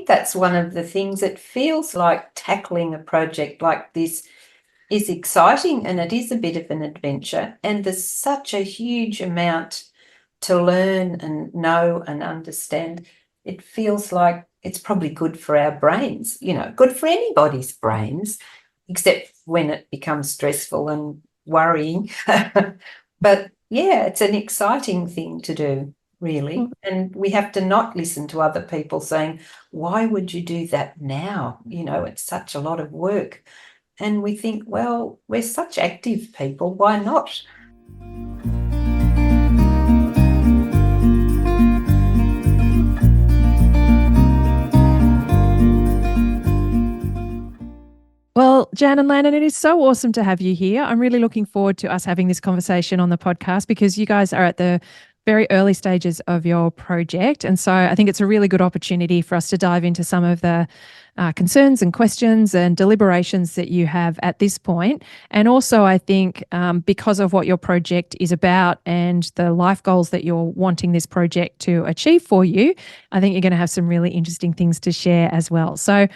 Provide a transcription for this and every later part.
think that's one of the things. It feels like tackling a project like this is exciting, and it is a bit of an adventure, and there's such a huge amount to learn and know and understand. It feels like it's probably good for our brains, good for anybody's brains, except when it becomes stressful and worrying. But yeah, it's an exciting thing to do, really. And we have to not listen to other people saying, why would you do that now? It's such a lot of work. And we think, well, we're such active people, why not? Well, Jan and Landon, it is so awesome to have you here. I'm really looking forward to us having this conversation on the podcast because you guys are at the very early stages of your project. And so I think it's a really good opportunity for us to dive into some of the concerns and questions and deliberations that you have at this point. And also, I think because of what your project is about and the life goals that you're wanting this project to achieve for you, I think you're going to have some really interesting things to share as well. So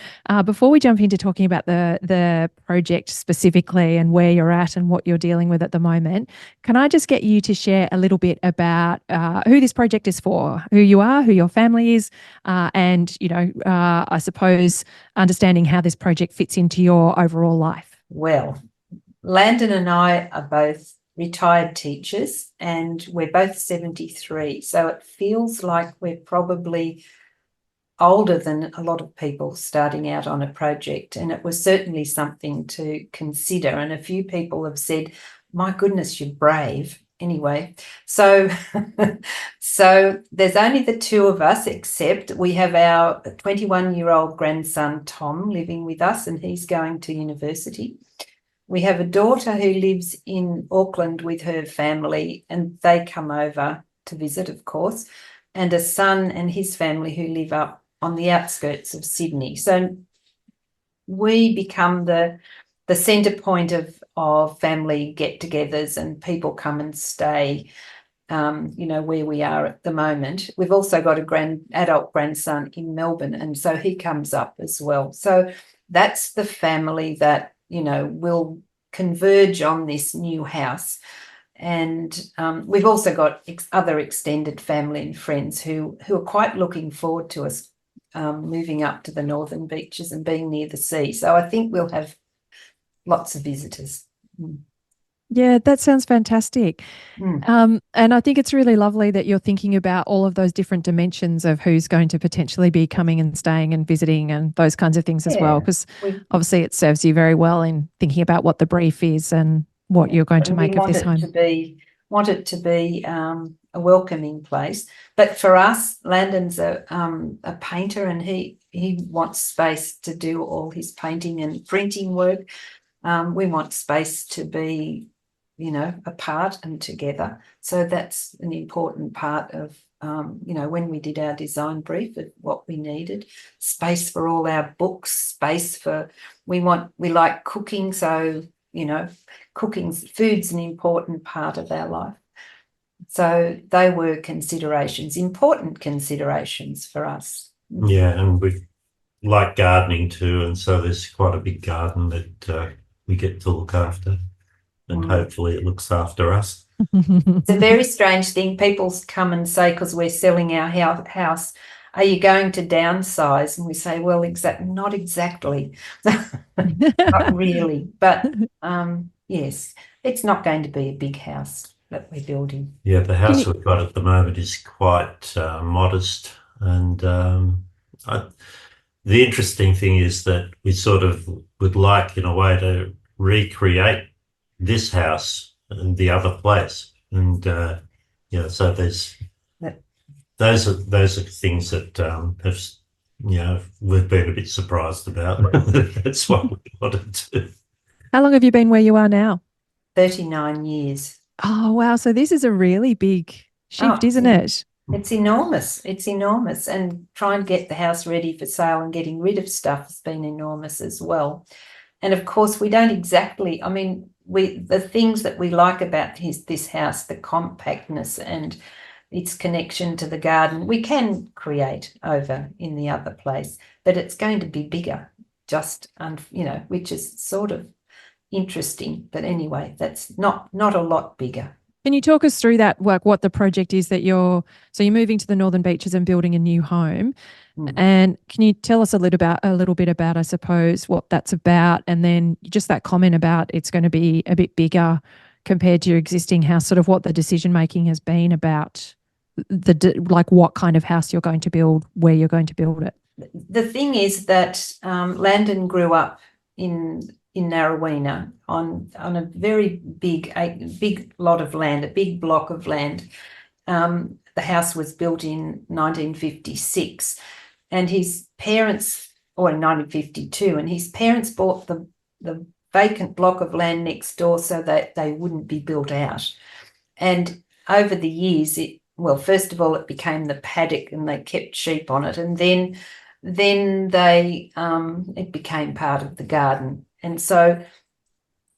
before we jump into talking about the project specifically and where you're at and what you're dealing with at the moment, can I just get you to share a little bit about who this project is for, who you are, who your family is, and, I suppose understanding how this project fits into your overall life? Well, Landon and I are both retired teachers and we're both 73. So it feels like we're probably older than a lot of people starting out on a project. And it was certainly something to consider. And a few people have said, my goodness, you're brave. Anyway, so there's only the two of us, except we have our 21-year-old grandson, Tom, living with us, and he's going to university. We have a daughter who lives in Auckland with her family, and they come over to visit, of course, and a son and his family who live up on the outskirts of Sydney. So we become the centre point of family get-togethers, and people come and stay, where we are at the moment. We've also got adult grandson in Melbourne, and so he comes up as well. So that's the family that, will converge on this new house. And we've also got other extended family and friends who are quite looking forward to us moving up to the northern beaches and being near the sea. So I think we'll have lots of visitors. Yeah, that sounds fantastic. And I think it's really lovely that you're thinking about all of those different dimensions of who's going to potentially be coming and staying and visiting and those kinds of things as well, because obviously it serves you very well in thinking about what the brief is and what you're going to make of this home. Want it to be a welcoming place. But for us, Landon's a painter, and he wants space to do all his painting and printing work. We want space to be, apart and together. So that's an important part of, when we did our design brief of what we needed. Space for all our books, space for, we like cooking. So, food's an important part of our life. So they were important considerations for us. Yeah, and we like gardening too, and so there's quite a big garden that we get to look after, and hopefully it looks after us. It's a very strange thing. People come and say, because we're selling our house, are you going to downsize? And we say, well, not exactly. Not really. But yes, it's not going to be a big house that we're building. Yeah, the house we've got at the moment is quite modest. And the interesting thing is that we sort of would like, in a way, to recreate this house and the other place. And, so there's... Those are things that we've been a bit surprised about. That's what we wanted to. How long have you been where you are now? 39 years. Oh, wow. So this is a really big shift, isn't it? It's enormous. It's enormous. And trying to get the house ready for sale and getting rid of stuff has been enormous as well. And of course, we don't exactly, the things that we like about this house, the compactness and its connection to the garden. We can create over in the other place, but it's going to be bigger, which is sort of interesting. But anyway, that's not a lot bigger. Can you talk us through that, like what the project is that you're moving to the Northern Beaches and building a new home? And can you tell us a little bit about, I suppose, what that's about, and then just that comment about it's going to be a bit bigger compared to your existing house, sort of what the decision making has been about like what kind of house you're going to build, where you're going to build it. The thing is that Landon grew up in Narrowena on a very big lot of land, a big block of land. The house was built in 1956, and his parents, or in 1952, and his parents bought the vacant block of land next door so that they wouldn't be built out. And over the years, first of all, it became the paddock, and they kept sheep on it, and then it became part of the garden. And so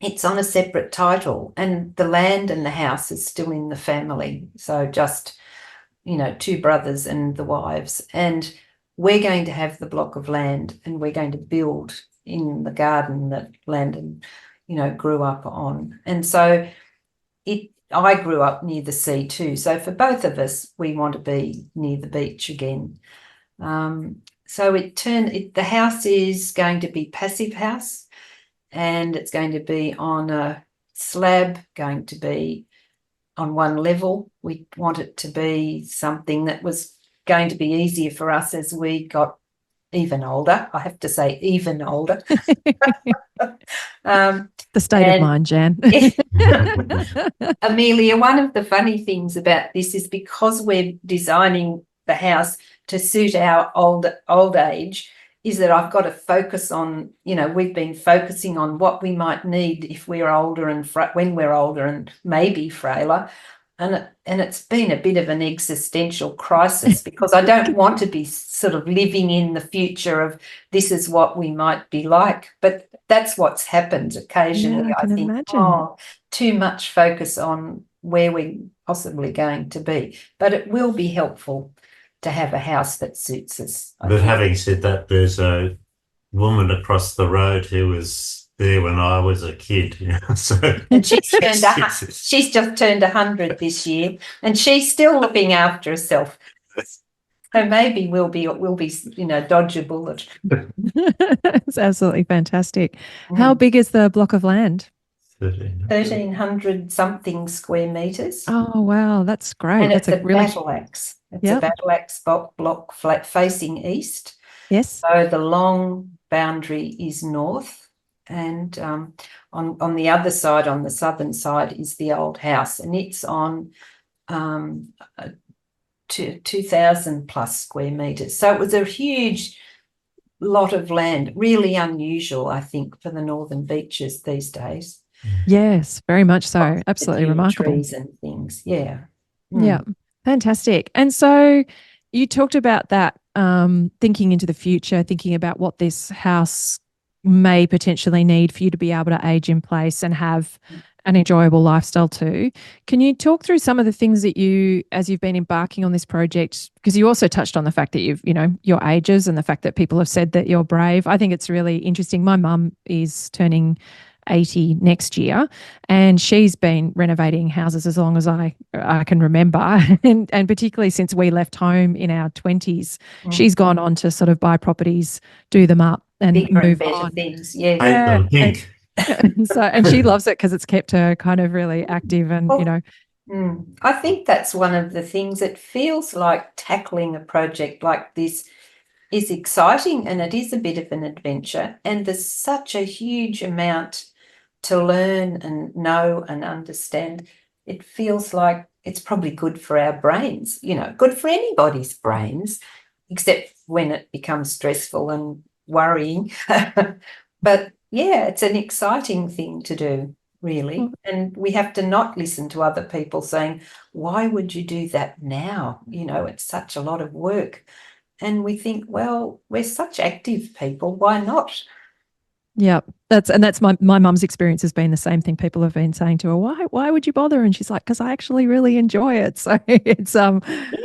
it's on a separate title, and the land and the house is still in the family. So just, two brothers and the wives. And we're going to have the block of land, and we're going to build in the garden that Landon, grew up on. And so I grew up near the sea too. So for both of us, we want to be near the beach again. So the house is going to be passive house, and it's going to be on a slab, going to be on one level. We want it to be something that was going to be easier for us as we got even older. I have to say even older. The state of mind, Jan. Amelia, one of the funny things about this is because we're designing the house to suit our old age, is that I've got to focus on, we've been focusing on what we might need if we're older and when we're older and maybe frailer. And it's been a bit of an existential crisis because I don't want to be sort of living in the future of this is what we might be like. But that's what's happened occasionally. Yeah, I can think, imagine. Too much focus on where we're possibly going to be. But it will be helpful to have a house that suits us. But having said that, there's a woman across the road who was there when I was a kid. And she's just turned 100 this year, and she's still looking after herself. So maybe we'll be dodge a bullet. It's absolutely fantastic. How big is the block of land? 1,300 something square meters. Oh wow, that's great. And that's it's a battle axe. It's a battle axe block flat facing east. Yes. So the long boundary is north, and on the other side, on the southern side, is the old house, and it's on 2,000 plus square meters. So it was a huge lot of land, really unusual, I think, for the Northern Beaches these days. Yes, very much so. Absolutely remarkable. Trees and things, yeah. Yeah, fantastic. And so you talked about that, thinking into the future, thinking about what this house may potentially need for you to be able to age in place and have an enjoyable lifestyle too. Can you talk through some of the things that as you've been embarking on this project, because you also touched on the fact that your ages and the fact that people have said that you're brave. I think it's really interesting. My mum is turning 80 next year, and she's been renovating houses as long as I can remember, and particularly since we left home in our 20s, she's gone on to sort of buy properties, do them up, and move on. Things, yeah. Paint them pink. And she loves it because it's kept her kind of really active, and I think that's one of the things. It feels like tackling a project like this is exciting, and it is a bit of an adventure, and there's such a huge amount to learn and know and understand. It feels like it's probably good for our brains, good for anybody's brains, except when it becomes stressful and worrying. But yeah, it's an exciting thing to do, really. And we have to not listen to other people saying, why would you do that now? It's such a lot of work. And we think, well, we're such active people, why not Yeah, that's my mum's experience has been the same thing. People have been saying to her, why would you bother? And she's like, because I actually really enjoy it. So it's You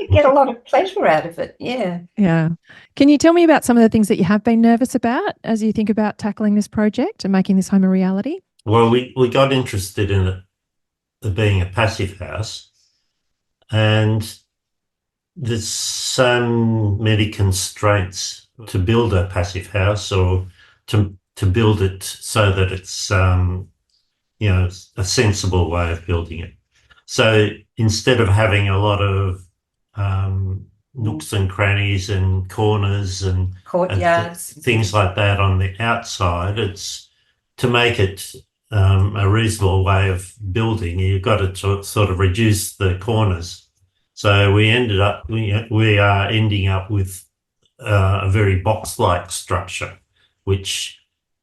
get a lot of pleasure out of it. Yeah. yeah. Can you tell me about some of the things that you have been nervous about as you think about tackling this project and making this home a reality? Well, we got interested in it being a passive house, and there's so many constraints to build a passive house, or to build it so that it's a sensible way of building it. So instead of having a lot of nooks and crannies and corners and Courtyards. things like that on the outside, it's to make it a reasonable way of building, you've got to sort of reduce the corners. So we are ending up with a very box-like structure, which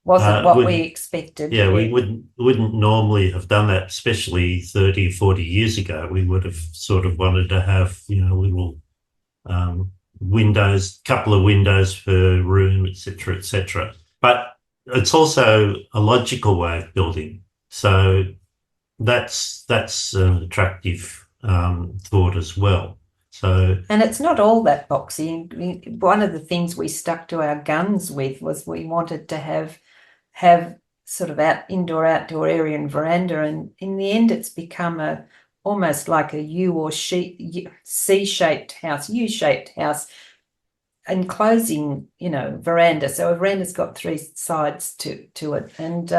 wasn't what we expected. Yeah, we wouldn't normally have done that, especially 30, 40 years ago. We would have sort of wanted to have, little windows, couple of windows per room, etc., etc. But it's also a logical way of building. So that's an attractive thought as well. So, and it's not all that boxy. One of the things we stuck to our guns with was we wanted to have sort of indoor outdoor area and veranda, and in the end it's become almost like a C-shaped house, U-shaped house, enclosing veranda. So a veranda's got three sides to it, and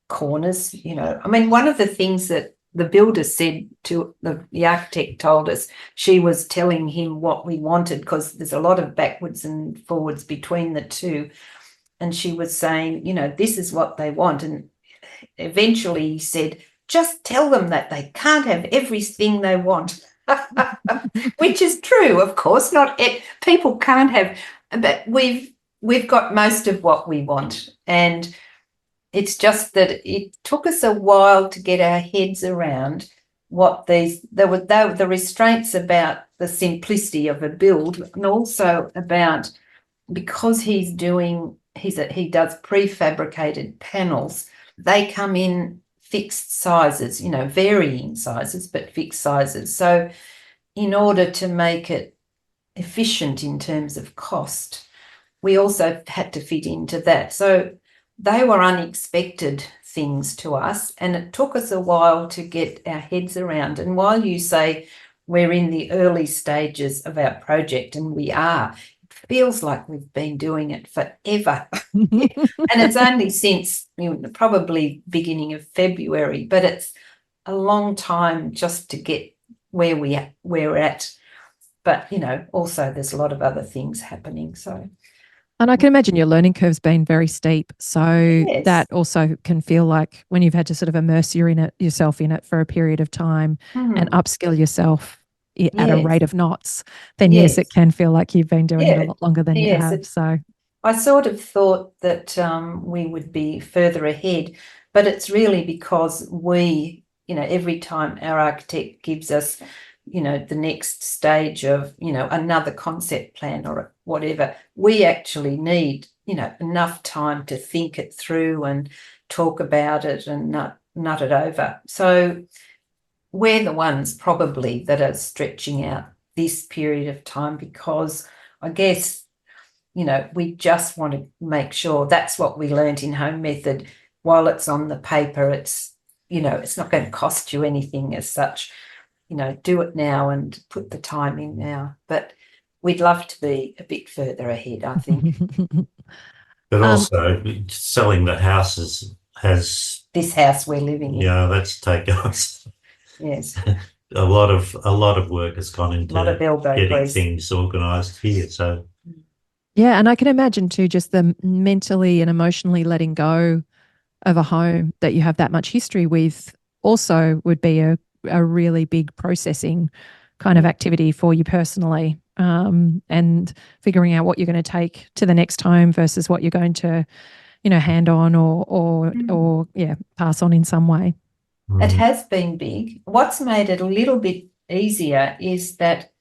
corners. I mean, one of the things that the builder said to the architect told us, she was telling him what we wanted, because there's a lot of backwards and forwards between the two. And she was saying, this is what they want. And eventually he said, just tell them that they can't have everything they want, which is true, of course. People can't have, but we've got most of what we want. And it's just that it took us a while to get our heads around what the restraints about the simplicity of a build, and also about, because he does prefabricated panels, they come in fixed sizes, varying sizes, but fixed sizes. So in order to make it efficient in terms of cost, we also had to fit into that. So they were unexpected things to us, and it took us a while to get our heads around. And while you say we're in the early stages of our project, and we are, it feels like we've been doing it forever. And it's only since probably beginning of February, but it's a long time just to get where we're at. But, also there's a lot of other things happening. So. And I can imagine your learning curve's been very steep. So Yes. that also can feel like when you've had to sort of immerse yourself in it for a period of time and upskill yourself at a rate of knots, then yes, it can feel like you've been doing it a lot longer than you have. So I sort of thought that we would be further ahead, but it's really because we, every time our architect gives us, the next stage of, another concept plan or whatever, we actually need, enough time to think it through and talk about it and nut it over. So we're the ones probably that are stretching out this period of time, because I guess, we just want to make sure that's what we learned in Home Method. While it's on the paper, it's, it's not going to cost you anything as such. Do it now and put the time in now. But we'd love to be a bit further ahead, I think. But also selling the houses has this house we're living in. Yeah, that's taken us. Yes. A lot of work has gone into getting things organised here. So yeah, and I can imagine too, just the mentally and emotionally letting go of a home that you have that much history with also would be a really big processing kind of activity for you personally, and figuring out what you're going to take to the next home versus what you're going to, hand on or pass on in some way. It has been big. What's made it a little bit easier is that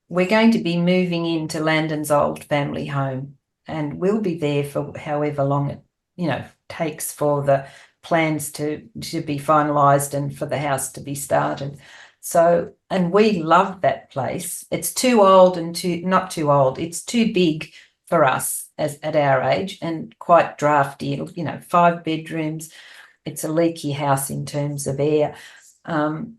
we're going to be moving into Landon's old family home, and we'll be there for however long it, takes for the plans to be finalised and for the house to be started. So, and we love that place. It's too old and not too old. It's too big for us at our age and quite drafty, 5 bedrooms. It's a leaky house in terms of air.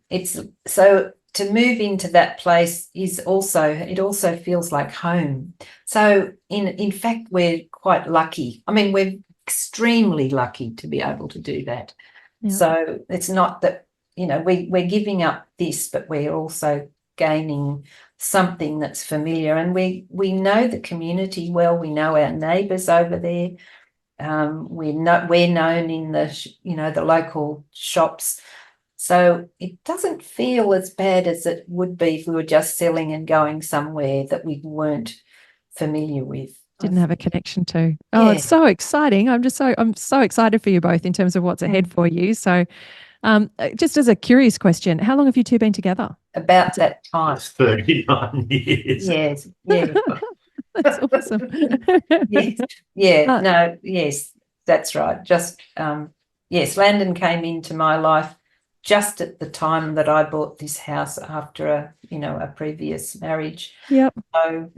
It's so to move into that place it also feels like home. So in fact, we're quite lucky. I mean, we're extremely lucky to be able to do that. Yeah. So it's not that, we're giving up this, but we're also gaining something that's familiar. And we know the community well. We know our neighbours over there. We're known in the local shops. So it doesn't feel as bad as it would be if we were just selling and going somewhere that we weren't familiar with. Didn't have a connection to. Oh, Yeah. It's so exciting. I'm so excited for you both in terms of what's ahead for you. So just as a curious question, how long have you two been together? About that time. It's 39 years. Yes. Yeah. That's awesome. Yes. Yeah. No. Yes. That's right. Just yes. Landon came into my life just at the time that I bought this house after a previous marriage. Yep. So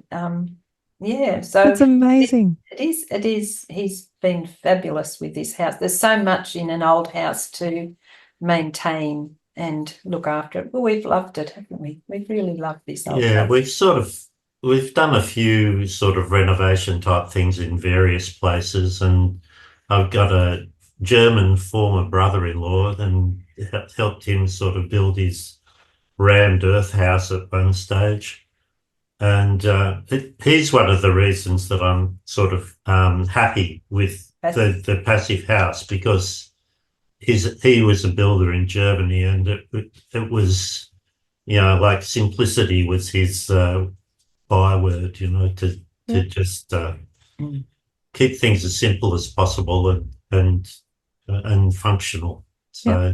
yeah. So that's amazing. It is. He's been fabulous with this house. There's so much in an old house to maintain and look after it. Well, we've loved it, haven't we? We've really loved this old house. We've done a few sort of renovation type things in various places, and I've got a German former brother-in-law and helped him sort of build his rammed earth house at one stage. And he's one of the reasons that I'm sort of happy with the passive house, because he was a builder in Germany, and it was, like simplicity was his byword, to just keep things as simple as possible and functional. So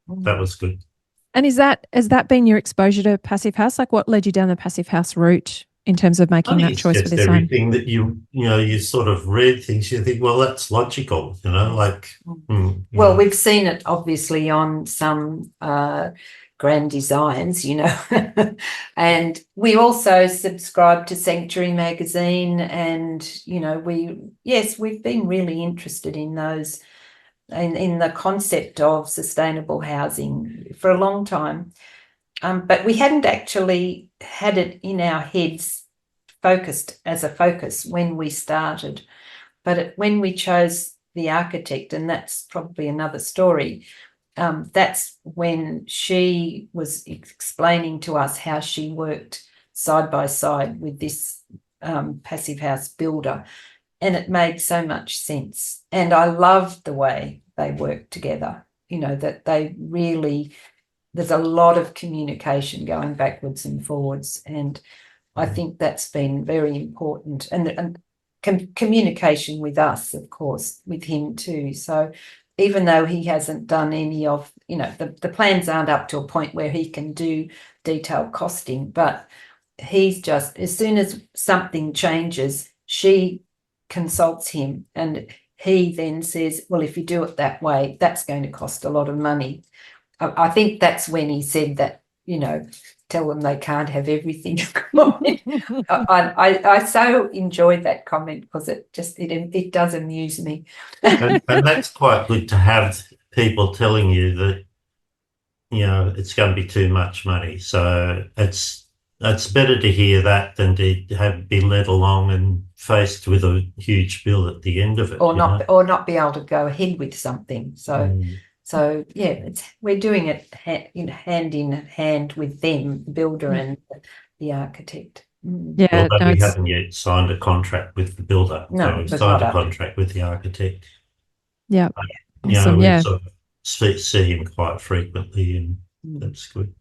that was good. And has that been your exposure to passive house? Like, what led you down the passive house route in terms of making that choice for this home? Everything that you sort of read things, you think, well, that's logical, Well, we've seen it obviously on some grand designs, and we also subscribe to Sanctuary magazine, and we've been really interested in those. In the concept of sustainable housing for a long time. But we hadn't actually had it in our heads focused as a focus when we started. But when we chose the architect, and that's probably another story, that's when she was explaining to us how she worked side by side with this passive house builder. And it made so much sense. And I loved the way they work together, that they really, there's a lot of communication going backwards and forwards. And I think that's been very important. And communication with us, of course, with him too. So even though he hasn't done any of, the plans aren't up to a point where he can do detailed costing, but he's just, as soon as something changes, she consults him, and he then says, well, if you do it that way, that's going to cost a lot of money. I think that's when he said that, tell them they can't have everything. I so enjoyed that comment, because it does amuse me. and that's quite good to have people telling you that, it's going to be too much money. So it's better to hear that than to be led along and faced with a huge bill at the end of it, or not be able to go ahead with something. So yeah, we're doing it hand in hand with them, the builder and the architect. Yeah, although we haven't yet signed a contract with the builder. No, so we've signed a contract with the architect. Yeah, awesome. We sort of see him quite frequently, and that's good.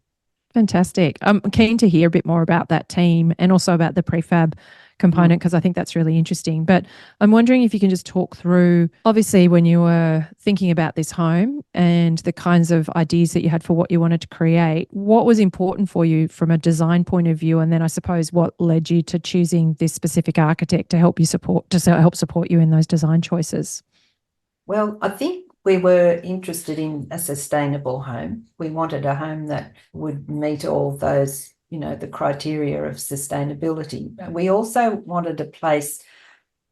Fantastic. I'm keen to hear a bit more about that team, and also about the prefab component, because I think that's really interesting. But I'm wondering if you can just talk through, obviously, when you were thinking about this home and the kinds of ideas that you had for what you wanted to create, what was important for you from a design point of view, and then I suppose what led you to choosing this specific architect to help support you in those design choices? Well, I think we were interested in a sustainable home. We wanted a home that would meet all those, the criteria of sustainability. We also wanted a place,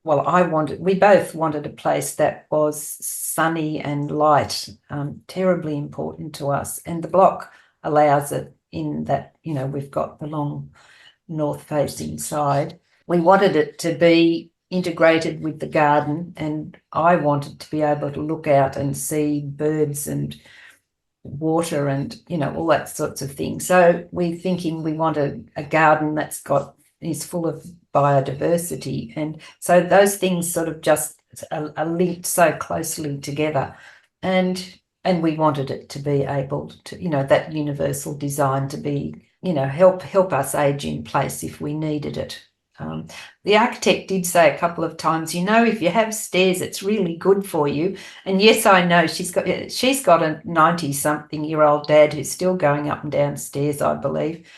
we both wanted a place that was sunny and light, terribly important to us. And the block allows it in that, we've got the long north-facing side. We wanted it to be integrated with the garden, and I wanted to be able to look out and see birds and water and all that sorts of things. So we're thinking we wanted a garden is full of biodiversity, and so those things sort of just are linked so closely together, and we wanted it to be able to that universal design to be help us age in place if we needed it. The architect did say a couple of times, if you have stairs, it's really good for you. And yes, I know she's got a 90-something-year-old dad who's still going up and down stairs, I believe.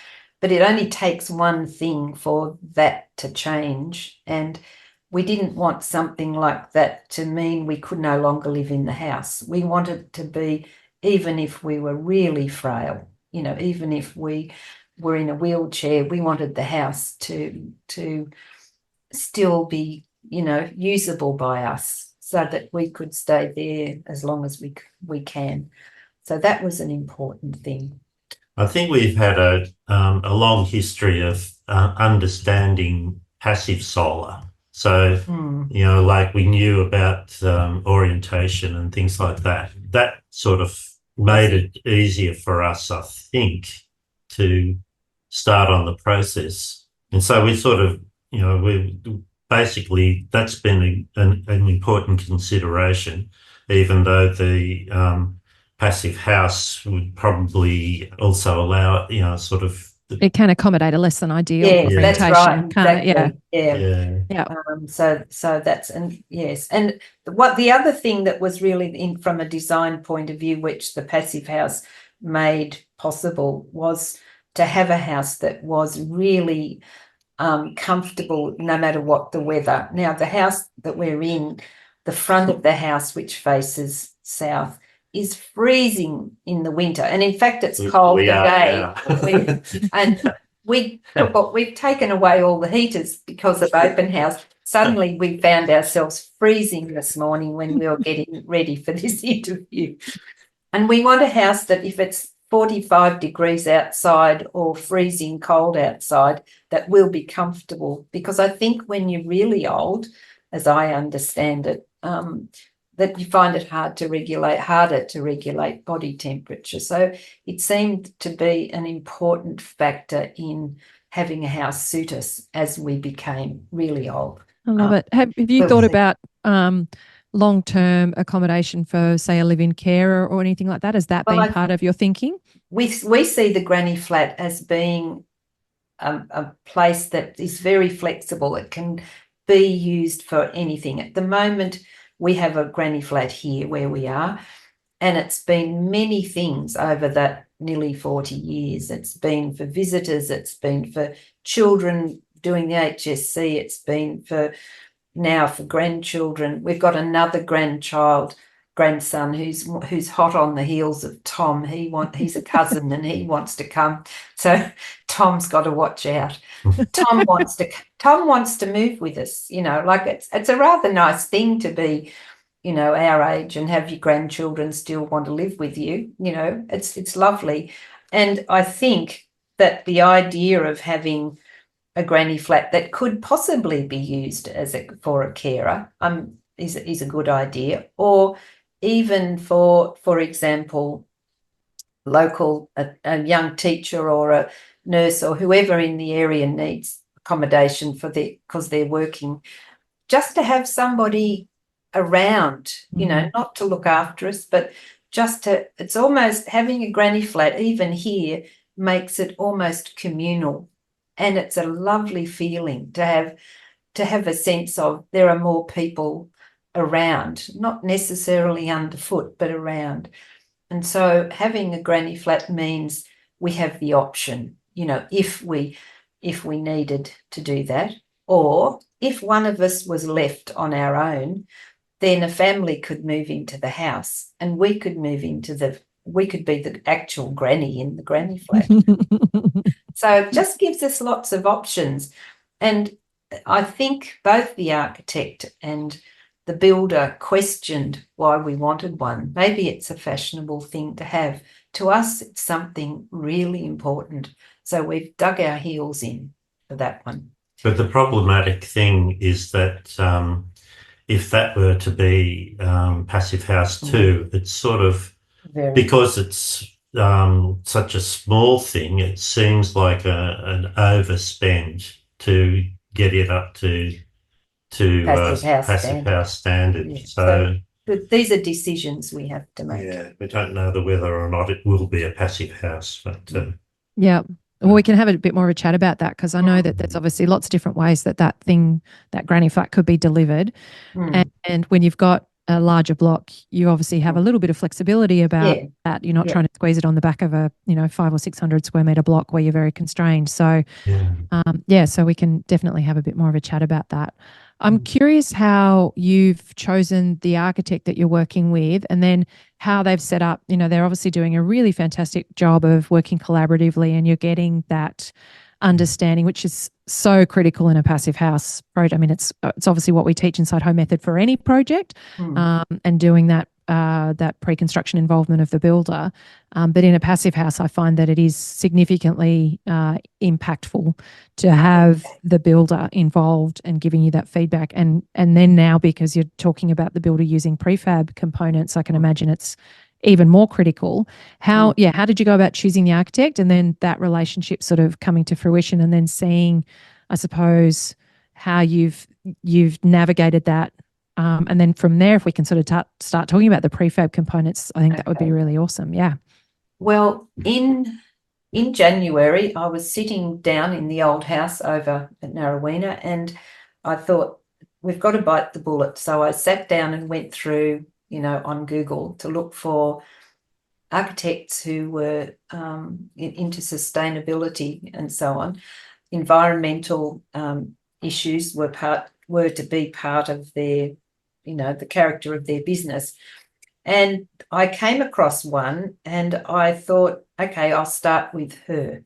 But it only takes one thing for that to change. And we didn't want something like that to mean we could no longer live in the house. We wanted it to be, even if we were really frail, even if we were in a wheelchair, we wanted the house to still be, usable by us so that we could stay there as long as we can. So that was an important thing. I think we've had a long history of understanding passive solar. So, like we knew about orientation and things like that. That sort of made it easier for us, I think, to start on the process. And so we sort of, basically that's been an important consideration, even though the passive house would probably also allow, it can accommodate a less than ideal orientation. That's right. Exactly. Yeah. So that's, and yes. And what the other thing that was really from a design point of view, which the passive house made possible, was to have a house that was really comfortable no matter what the weather. Now, the house that we're in, the front of the house, which faces south, is freezing in the winter. And in fact, it's cold today. And we've taken away all the heaters because of open house. Suddenly we found ourselves freezing this morning when we were getting ready for this interview. And we want a house that if it's 45 degrees outside or freezing cold outside, that will be comfortable. Because I think when you're really old, as I understand it, that you find it harder to regulate body temperature. So it seemed to be an important factor in having a house suit us as we became really old. I love it. Have you thought about long-term accommodation for, say, a live-in carer or anything like that? Has that been part of your thinking? We see the granny flat as being a place that is very flexible. It can be used for anything. At the moment, we have a granny flat here where we are, and it's been many things over that nearly 40 years. It's been for visitors, it's been for children doing the HSC, it's been for grandchildren. We've got another grandson who's hot on the heels of Tom. He's a cousin and he wants to come. So Tom's got to watch out. Tom wants to move with us, it's a rather nice thing to be, our age and have your grandchildren still want to live with you. It's lovely. And I think that the idea of having a granny flat that could possibly be used for a carer is a good idea, or even for example, a young teacher or a nurse or whoever in the area needs accommodation because they're working, just to have somebody around, not to look after us, but it's almost having a granny flat, even here, makes it almost communal. And it's a lovely feeling to have a sense of there are more people around, not necessarily underfoot, but around. And so having a granny flat means we have the option, you know, if we needed to do that, or if one of us was left on our own, then a family could move into the house and we could be the actual granny in the granny flat. So it just gives us lots of options. And I think both the architect and the builder questioned why we wanted one. Maybe it's a fashionable thing to have. To us, it's something really important. So we've dug our heels in for that one. But the problematic thing is that if that were to be passive house too, it's sort of, because it's such a small thing, it seems like an overspend to get it up to passive house standard. Yeah. So but these are decisions we have to make. yeah, we don't know whether or not it will be a passive house, but yeah. Well, we can have a bit more of a chat about that, because I know that there's obviously lots of different ways that granny flat could be delivered. And when you've got a larger block, you obviously have a little bit of flexibility about that. You're not trying to squeeze it on the back of a 500 or 600 square meter block where you're very constrained. So so we can definitely have a bit more of a chat about that. I'm curious how you've chosen the architect that you're working with, and then how they've set up. They're obviously doing a really fantastic job of working collaboratively, and you're getting that understanding, which is so critical in a passive house project. I mean, it's obviously what we teach inside Home Method for any project, and doing that pre-construction involvement of the builder. But in a passive house, I find that it is significantly impactful to have the builder involved and giving you that feedback. And then now, because you're talking about the builder using prefab components, I can imagine it's even more critical. How did you go about choosing the architect, and then that relationship sort of coming to fruition, and then seeing, I suppose, how you've navigated that? And then from there, if we can sort of start talking about the prefab components, I think that would be really awesome. Yeah. Well, in January, I was sitting down in the old house over at Narrowena, and I thought, we've got to bite the bullet. So I sat down and went through, on Google to look for architects who were into sustainability and so on. Environmental issues were to be part of their, the character of their business. And I came across one, and I thought, okay, I'll start with her.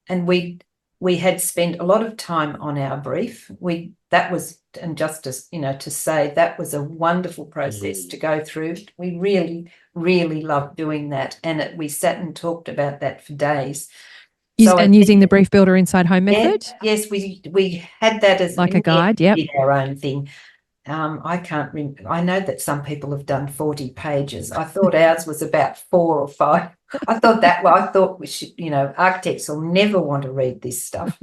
And we had spent a lot of time on our brief. To say that was a wonderful process to go through. We really, really loved doing that. And we sat and talked about that for days. Using the brief builder inside Home Method? Yes, we had that as like a guide. Yep. Did our own thing. I can't remember. I know that some people have done 40 pages. I thought ours was about 4 or 5. I thought we should, architects will never want to read this stuff.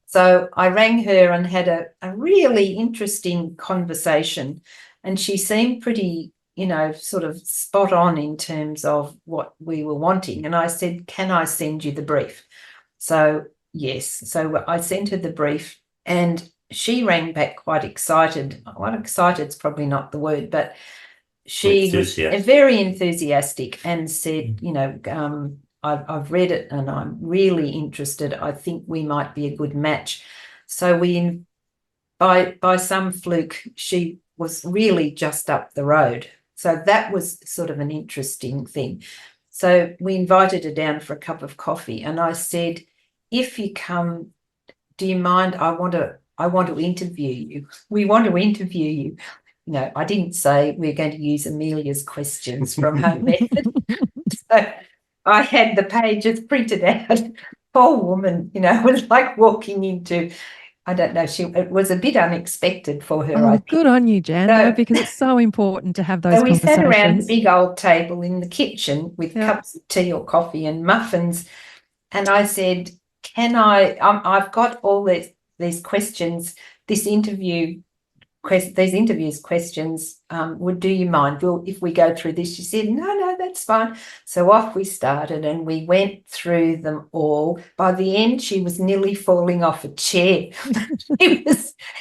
So I rang her and had a really interesting conversation, and she seemed pretty, sort of spot on in terms of what we were wanting. And I said, can I send you the brief? So yes. So I sent her the brief, and she rang back quite excited. Well, excited's probably not the word, but she was very enthusiastic and said, I've read it and I'm really interested. I think we might be a good match. So by some fluke, she was really just up the road. So that was sort of an interesting thing. So we invited her down for a cup of coffee, and I said, if you come, do you mind? I want to interview you. We want to interview you. I didn't say we're going to use Amelia's questions from Home Method. So I had the pages printed out. Poor woman, was like walking into, I don't know, it was a bit unexpected for her. Oh, good on you, Jan, because it's so important to have those conversations. So we sat around the big old table in the kitchen with cups of tea or coffee and muffins, and I said, can I've got all these questions. This interview these interviews questions, do you mind if we go through this? She said, no, that's fine. So off we started and we went through them all. By the end, she was nearly falling off a chair.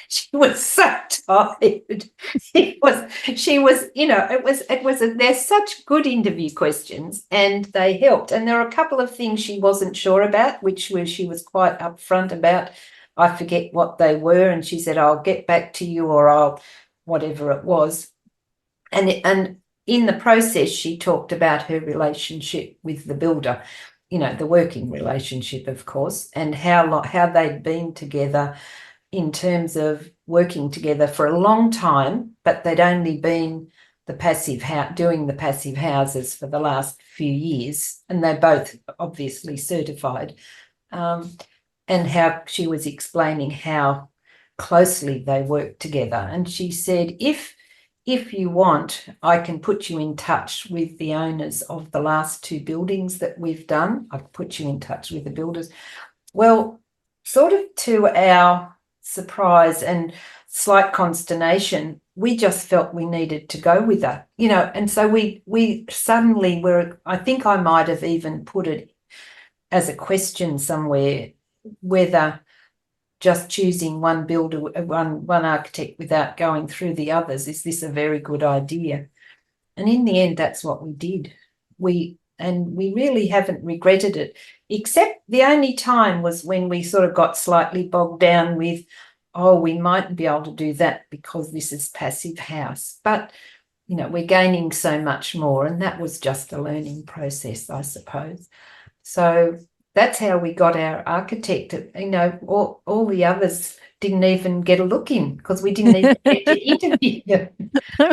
She was so tired. They're such good interview questions, and they helped. And there are a couple of things she wasn't sure about, she was quite upfront about. I forget what they were, and she said, I'll get back to you, or I'll whatever it was. And in the process, she talked about her relationship with the builder, the working relationship, of course, and how they'd been together in terms of working together for a long time, but they'd only been doing the passive houses for the last few years, and they're both obviously certified. And how she was explaining how closely they work together. And she said, if you want, I can put you in touch with the owners of the last 2 buildings that we've done. I've put you in touch with the builders. Well, sort of to our surprise and slight consternation, we just felt we needed to go with her, and so we suddenly I think I might have even put it as a question somewhere, whether just choosing one builder, one architect without going through the others, is this a very good idea? And in the end, that's what we did. We really haven't regretted it, except the only time was when we sort of got slightly bogged down with, we mightn't be able to do that because this is passive house. But, we're gaining so much more, and that was just a learning process, I suppose. So that's how we got our architect. All the others didn't even get a look in because we didn't even get to interview them.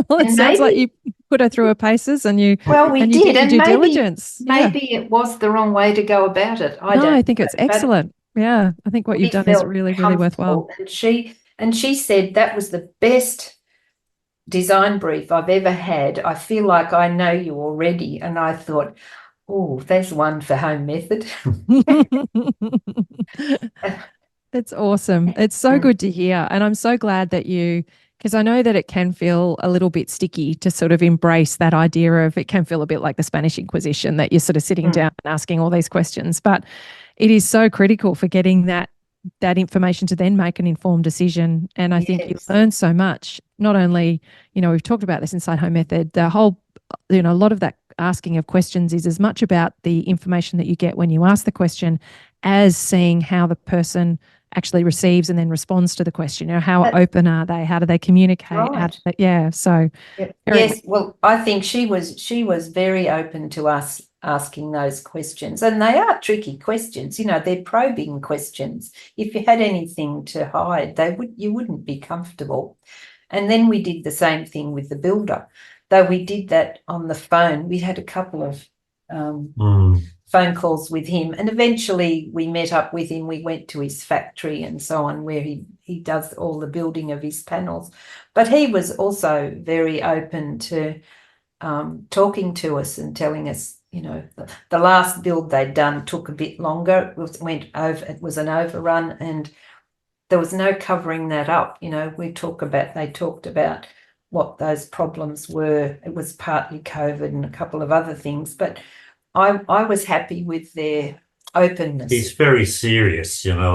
Well, it sounds like you put her through her paces and you did your due diligence. Maybe it was the wrong way to go about it. I think it's excellent. Yeah, I think what you've done is really, really worthwhile. And she said that was the best design brief I've ever had. I feel like I know you already. And I thought, there's one for Home Method. It's awesome. It's so good to hear. And I'm so glad that because I know that it can feel a little bit sticky to sort of embrace that idea of, it can feel a bit like the Spanish Inquisition, that you're sort of sitting down and asking all these questions. But it is so critical for getting that information to then make an informed decision. And I think you learn so much. Not only, we've talked about this inside Home Method, the whole, a lot of that asking of questions is as much about the information that you get when you ask the question as seeing how the person actually receives and then responds to the question. How open are they? How do they communicate? Right. Yes. Well, I think she was very open to us asking those questions, and they are tricky questions. They're probing questions. If you had anything to hide, you wouldn't be comfortable. And then we did the same thing with the builder. Though we did that on the phone, we had a couple of phone calls with him, and eventually we met up with him. We went to his factory and so on, where he does all the building of his panels. But he was also very open to talking to us and telling us, the last build they'd done took a bit longer. It was an overrun, and there was no covering that up. They talked about what those problems were. It was partly COVID and a couple of other things, but I was happy with their openness. He's very serious, not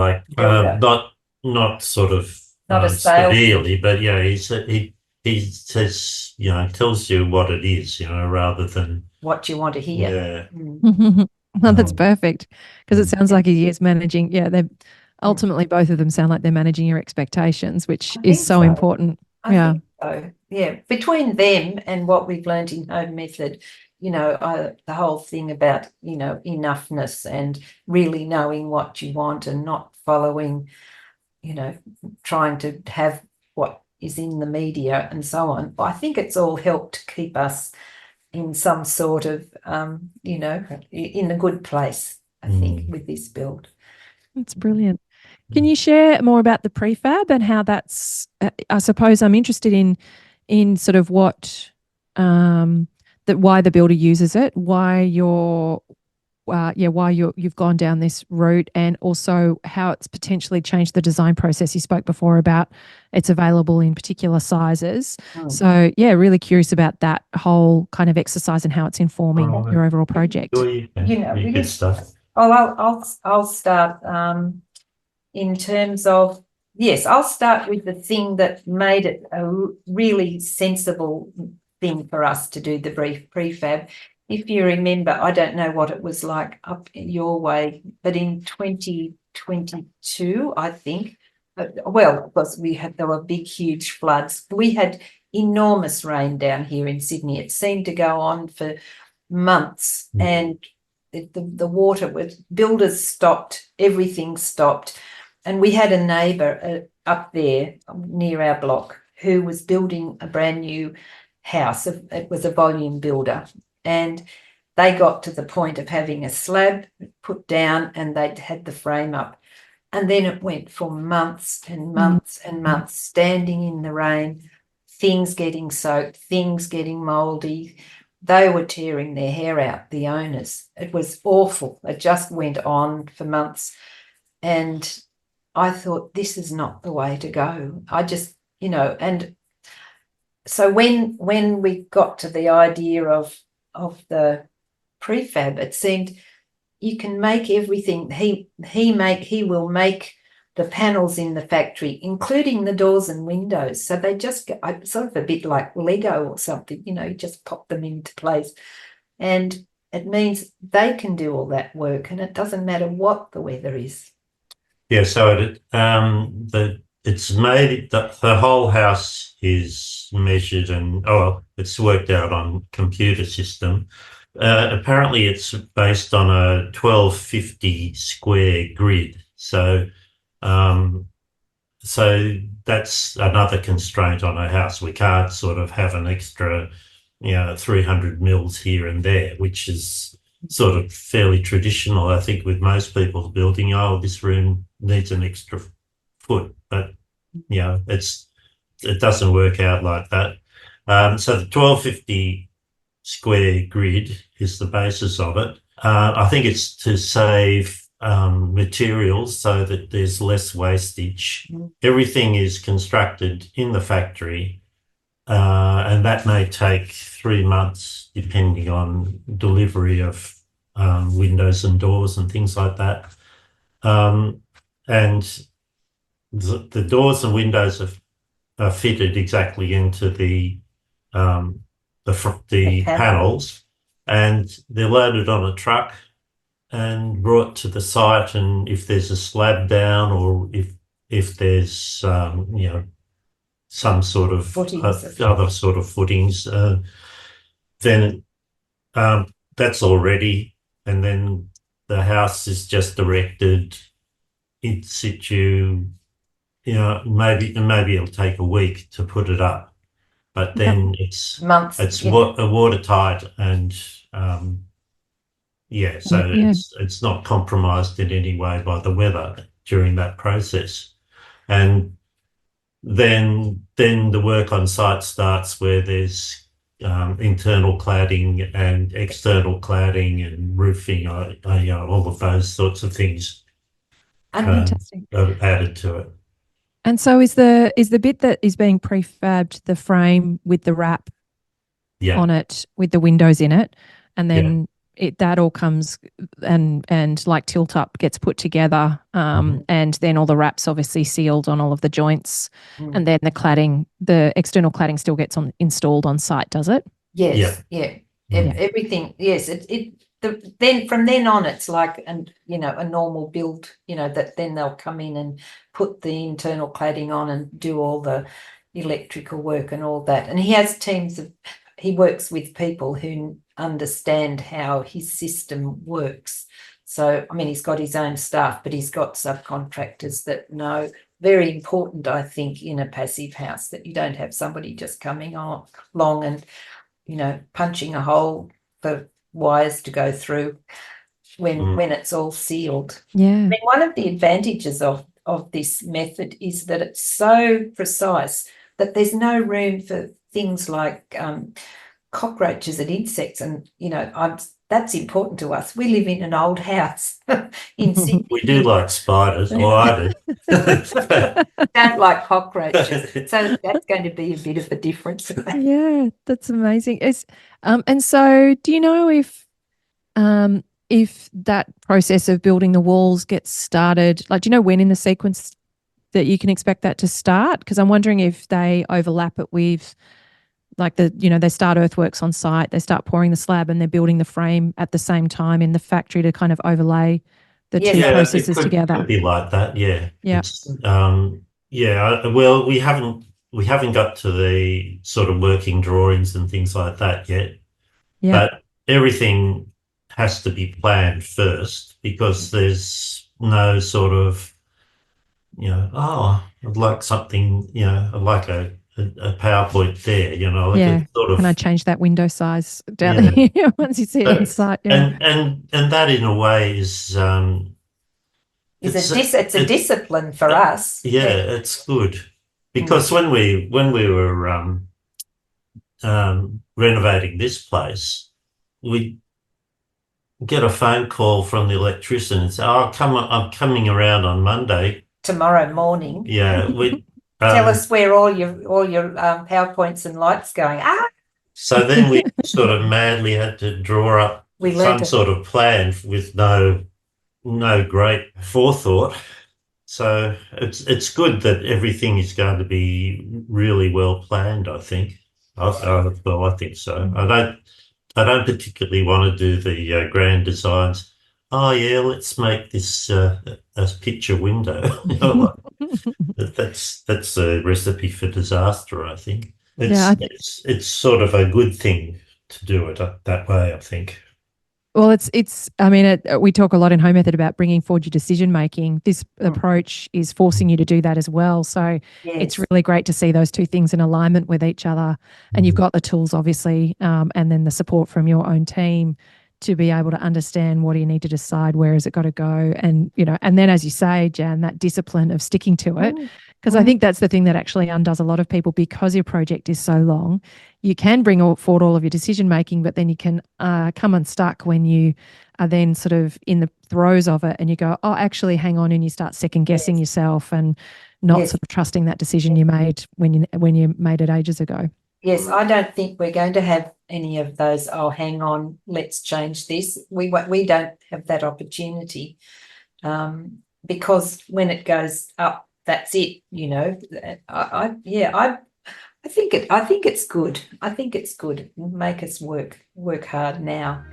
sort of not a sales severely, but he says, tells you what it is, rather than what you want to hear. Yeah. Well, that's perfect, because it sounds like he is managing. Yeah, they ultimately both of them sound like they're managing your expectations, which is so important. I think so. Yeah, between them and what we've learned in Home Method, the whole thing about, enoughness and really knowing what you want and not following, trying to have what is in the media and so on. I think it's all helped to keep us in some sort of, in a good place, I think, with this build. That's brilliant. Can you share more about the prefab and how that's, I suppose I'm interested in sort of what, why the builder uses it, why why you've gone down this route, and also how it's potentially changed the design process. You spoke before about it's available in particular sizes. So yeah, really curious about that whole kind of exercise and how it's informing your overall project. You could start. I'll start in terms of, yes, I'll start with the thing that made it a really sensible thing for us to do the prefab. If you remember, I don't know what it was like up your way, but in 2022, I think, well, because there were big, huge floods. We had enormous rain down here in Sydney. It seemed to go on for months, and the water was, builders stopped, everything stopped. And we had a neighbour up there near our block who was building a brand new house. It was a volume builder, and they got to the point of having a slab put down, and they'd had the frame up. And then it went for months and months and months, standing in the rain, things getting soaked, things getting mouldy. They were tearing their hair out, the owners. It was awful. It just went on for months. And I thought, this is not the way to go. I just, and so when we got to the idea of the prefab, it seemed you can make everything. He will make the panels in the factory, including the doors and windows. So they just get sort of a bit like Lego or something, you just pop them into place. And it means they can do all that work, and it doesn't matter what the weather is. Yeah, so it's made, the whole house is measured and it's worked out on computer system. Apparently it's based on a 1250 square grid. So that's another constraint on a house. We can't sort of have an extra 300 mils here and there, which is sort of fairly traditional, I think, with most people building. This room needs an extra foot, but it doesn't work out like that. So the 1250 square grid is the basis of it. I think it's to save materials so that there's less wastage. Everything is constructed in the factory, and that may take 3 months depending on delivery of windows and doors and things like that. And the doors and windows are fitted exactly into the panels, and they're loaded on a truck and brought to the site. And if there's a slab down, or if there's some sort of other sort of footings, then that's all ready, and then the house is just erected in situ. Maybe it'll take a week to put it up, but then it's months. It's watertight, and it's not compromised in any way by the weather during that process. And then the work on site starts, where there's internal cladding and external cladding and roofing, all of those sorts of things added to it. And so is the bit that is being prefabbed the frame with the wrap on it, with the windows in it, and then that all comes and like tilt up gets put together, and then all the wraps obviously sealed on all of the joints, and then the external cladding still gets installed on site, does it? Yes, everything. Yes, then from then on it's like a normal build. That then they'll come in and put the internal cladding on and do all the electrical work and all that. And he has teams he works with people who understand how his system works. So, he's got his own staff, but he's got subcontractors that know. Very important, I think, in a passive house, that you don't have somebody just coming along and, punching a hole for wires to go through when it's all sealed. Yeah. One of the advantages of this method is that it's so precise that there's no room for things like cockroaches and insects. And that's important to us. We live in an old house in Sydney. We do like spiders, or I do. Don't like cockroaches, so that's going to be a bit of a difference. Yeah, that's amazing. And so do you know if that process of building the walls gets started, like, do you know when in the sequence that you can expect that to start? Because I'm wondering if they overlap it with, like, they start earthworks on site, they start pouring the slab, and they're building the frame at the same time in the factory to kind of overlay the two processes together. Could be like that. Yeah. Yeah. Well, we haven't got to the sort of working drawings and things like that yet. Yeah. But everything has to be planned first, because there's no sort of, I'd like something, I'd like a PowerPoint there, Yeah. sort of, Can I change that window size down here once you see it on site? Yeah. And that in a way is it's a discipline for us. Yeah, it's good, because when we were renovating this place, we get a phone call from the electrician and say, "Oh, I'm coming around on Monday, tomorrow morning." Yeah, we tell us where all your PowerPoints and lights going. So then we sort of madly had to draw up some sort of plan with no great forethought. So it's good that everything is going to be really well planned, I think. I think so. I don't particularly want to do the grand designs. Oh yeah, let's make this a picture window. That's a recipe for disaster, I think. It's sort of a good thing to do it that way, I think. Well, we talk a lot in Home Method about bringing forward your decision making. This approach is forcing you to do that as well. So it's really great to see those two things in alignment with each other. And you've got the tools, obviously, and then the support from your own team to be able to understand what do you need to decide, where has it got to go, and and then, as you say, Jan, that discipline of sticking to it, because I think that's the thing that actually undoes a lot of people, because your project is so long. You can bring forward all of your decision making, but then you can come unstuck when you are then sort of in the throes of it, and you go, oh, actually, hang on, and you start second guessing yourself and not sort of trusting that decision you made when you made it ages ago. Yes, I don't think we're going to have any of those, oh, hang on, let's change this. We don't have that opportunity, because when it goes up, that's it, I think it's good. I think it's good. It'll make us work hard now.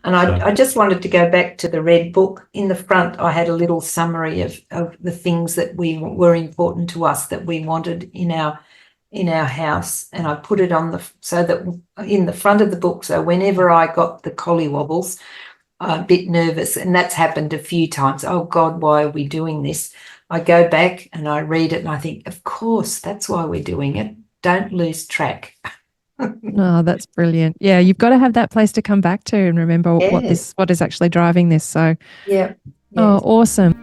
And I just wanted to go back to the red book. In the front, I had a little summary of the things that were important to us, that we wanted in our house, and I put it on so that in the front of the book. So whenever I got the collywobbles, I'm a bit nervous, and that's happened a few times. Oh God, why are we doing this? I go back and I read it, and I think, of course, that's why we're doing it. Don't lose track. Oh, that's brilliant. Yeah, you've got to have that place to come back to and remember what is actually driving this. So, yeah. Oh, awesome.